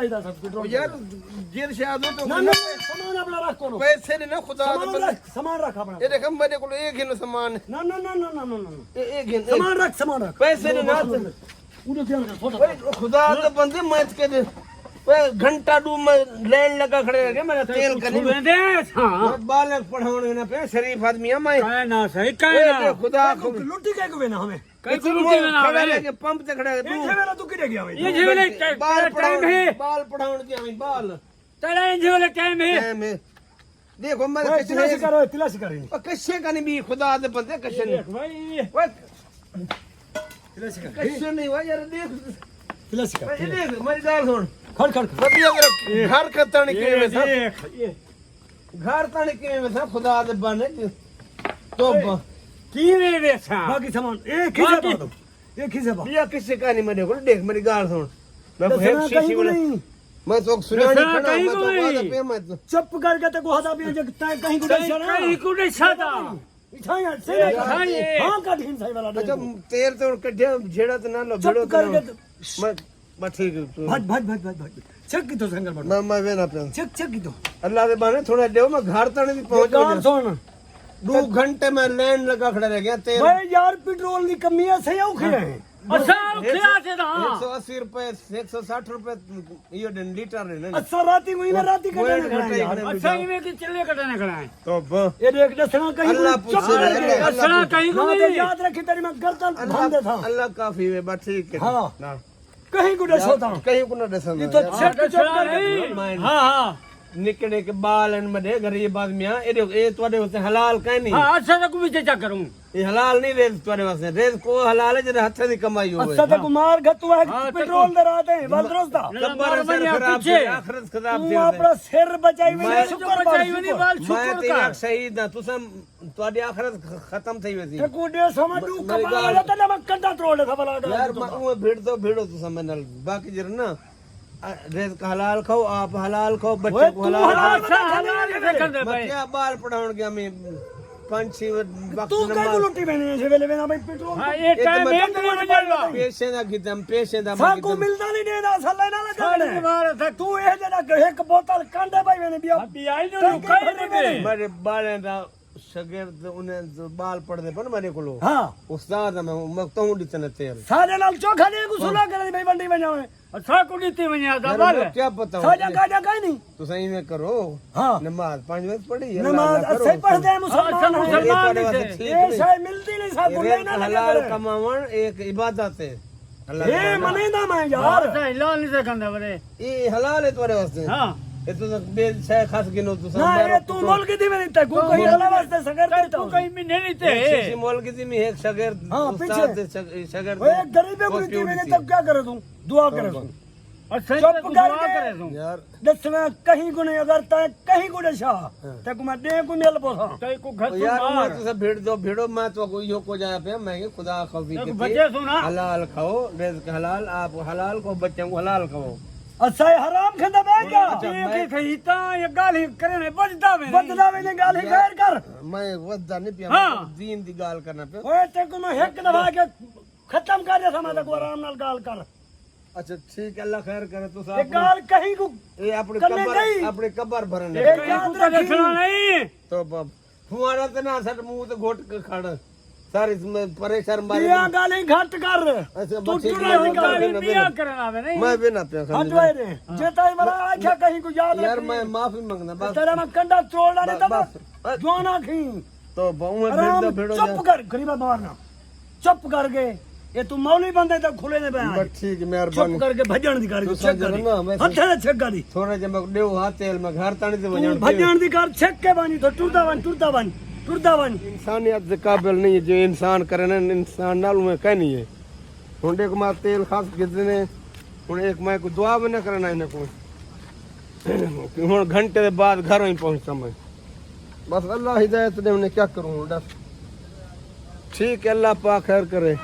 चाहिए सब पेट्रोल यार जिर शायद तो ना ना सामान अपना रख कोनो पैसे ने ना खुदा सामान रख अपना ये देख मेरे को एक ही सामान ना ना ना ना ना ना एक ही सामान रख पैसे ने ना उधर ध्यान रख खुदा तो बंदे मैच के दे घंटा डू में लाइन लगा खड़े रह गए मेरा तेल करने दे हां बालक पढ़ाने ना पे शरीफ आदमी है मैं काय ना सही काय ना खुदा लुटी काय को ना हमें कई को लुटी ना हमें पंप से खड़ा है ये जेवेला तू किधर गया भाई ये जेवेला टाइम है बाल पढ़ाने के हमें बाल तेरा ये जेवेला टाइम है देखो मैं तिलाशी करो तिलाशी करें कश्य का नहीं भी खुदा दे बंदे कश्य नहीं भाई तिलाशी कर कश्य नहीं हुआ यार देख तिलाशी कर ये देख मेरी गाल सुन खड़ खड़ बढ़िया घर का तने के में था घर तने के में था खुदा दे बने तो की रे बेसा बाकी सामान एक ही से दो एक ही से ये किसी का नहीं मेरे को देख मेरी गाल सुन मैं हेड शीशी वाला मैं तो सुना नहीं खड़ा मैं तो बात पे मत चुप करके ते को हदा भी जगता कहीं को दशा ना कहीं को दशादा इठाया से हां का ढीन सही वाला अच्छा तेर तो कड्ढे झेड़ा तो ना लो भिड़ो तो मैं ठीक भज भज भज भज भज चेक की तो संगल बड़ मैं वेना पे चेक चेक की तो अल्लाह दे बाने थोड़ा देव मैं घर तने भी पहुंच गया सुन 2 घंटे में लाइन लगा खड़ा रह गया तेल भाई यार पेट्रोल की कमी है सही औखे है अच्छा खिला से ना 180 रुपए 160 रुपए ये लीटर है ना अच्छा राती हुई में राती का अच्छा इनमें के चले कटने खड़ा है तो ये देख दसना कहीं अल्लाह पूछे अच्छा कहीं को तो याद रखी तेरी मैं गर्दन भांग था अल्लाह काफी है बस ठीक है हां ना कहीं को दसो था कहीं को ना दसो ये तो चेक चेक कर हां हां निकने के बाल इन में गरीब आदमी ये देखो ये तुम्हारे वास्ते हलाल कहीं नहीं हां अच्छा तो कुछ चेक करूं ये हलाल नहीं रेज तुम्हारे वास्ते रेज को हलाल है जरा हाथ से कमाई हो अच्छा तो कुमार गतुआ पेट्रोल दराते हैं बलदरोस्ता कब्र से खराब है आखिरत खराब तू अपना सिर बचाई में शुक्र बचाई नहीं बाल मैं शुक्र तेरा कर शहीद ना तुसम तुम्हारी आखिरत खत्म थई वसी ते कुडे समझू कपाल तो ना कंडा तोड़ था भला यार मैं भिड़ो तो समय नल बाकी जर ना रेज का हलाल खाओ आप हलाल खाओ बच्चे को हलाल बच्चे बाल पढ़ाउन के हमें 5-6 वक्त तू काय लुटी बने से वेले ना भाई पेट्रोल हां ये टाइम है तो बदलवा पैसे ना गिदम पैसे दा साको मिलता नहीं देना सल्ले ना लगा मार था तू ए जना एक बोतल कांडे भाई मैंने बिया अभी आई नो कहीं नहीं मेरे बाल दा शगिर्द उन्हें जो बाल पढ़ने पर मेरे को लो हां उस्ताद मैं तो हूं दितने तेल सारे नाल चोखा ने गुसुला करे भाई बंडी बजावे अच्छा को नीति में आता बाल क्या पता साजा काजा काई नहीं तो सही में करो हां नमाज 5 वक्त पढ़ी है नमाज अच्छे पढ़ते हैं मुसलमान ये शायद मिलती नहीं सा गुले ना हलाल कमावन एक इबादत है अल्लाह ये मने ना मैं यार अच्छा लाल नहीं से कंदा बरे ये हलाल है तुम्हारे वास्ते हां ये तो बेल से खास गिनो तो ना ये तू मोल की दी में नहीं को कोई हला वास्ते सगर देता तो कहीं में नहीं थे किसी मोल की दी में एक शगर हां उस्ताद शगर ओए गरीबे को दी में तब क्या करे तू दुआ करे तू अच्छा चुप दुआ कर करे तू यार दसना कहीं को नहीं अगर तय कहीं को दशा ते को मैं दे को मेल पोसा कहीं को घर यार मार मैं तो सब भिड़ो मैं तो कोई यो को जाया पे मैं खुदा खौफी के बच्चे सुना हलाल खाओ रिज़्क हलाल आप हलाल को बच्चों को हलाल खाओ अच्छा ये हराम खंदा बैठ गया ये खईता ये गाली करे बजदा में बदला में ने गाली खैर कर मैं वद्दा नहीं पिया दीन दी गाल करना पे ओए ते को मैं एक दफा के खत्म कर दे समय तक आराम नाल गाल कर अच्छा ठीक है अल्लाह खैर करे तो ये साहब गाल कहीं को ये अपने कबर भरने याद रखी नहीं तो फुआरा तो ना सट मुंह तो घोट के खड़ सारी परेशान मारे ये गाली घट कर अच्छा तू बच्चे गाली पिया करना में नहीं मैं भी ना पिया हटवाए रे जेताई वाला आख्या कहीं को याद यार रख मैं माफी मांगना बस तेरा मैं कंडा तोड़ना नहीं तब जोना खी तो बहु में आराम भिड़ो चुप कर गरीबा मारना चुप कर गए ये तू मौली बंदे तक खुले ने बयान बस ठीक है चुप मेहरबानी करके भजन दी कर तू चेक कर समझ ना, मैं हथे छक दी थोड़ा जब मैं देव हाथ तेल में घर तानी से तू वजन भजन दी कर छक के बानी तो टुरदा बन इंसानियत से काबिल नहीं है जो इंसान करे ना इंसान नाल में कह नहीं है हुंडे को मार तेल खास कितने हुन एक मैं को दुआ भी ना करना इन्हें को हुन घंटे के बाद घर ही पहुंचा मैं बस अल्लाह हिदायत दे उन्हें क्या करूं बस ठीक है अल्लाह पाक खैर करे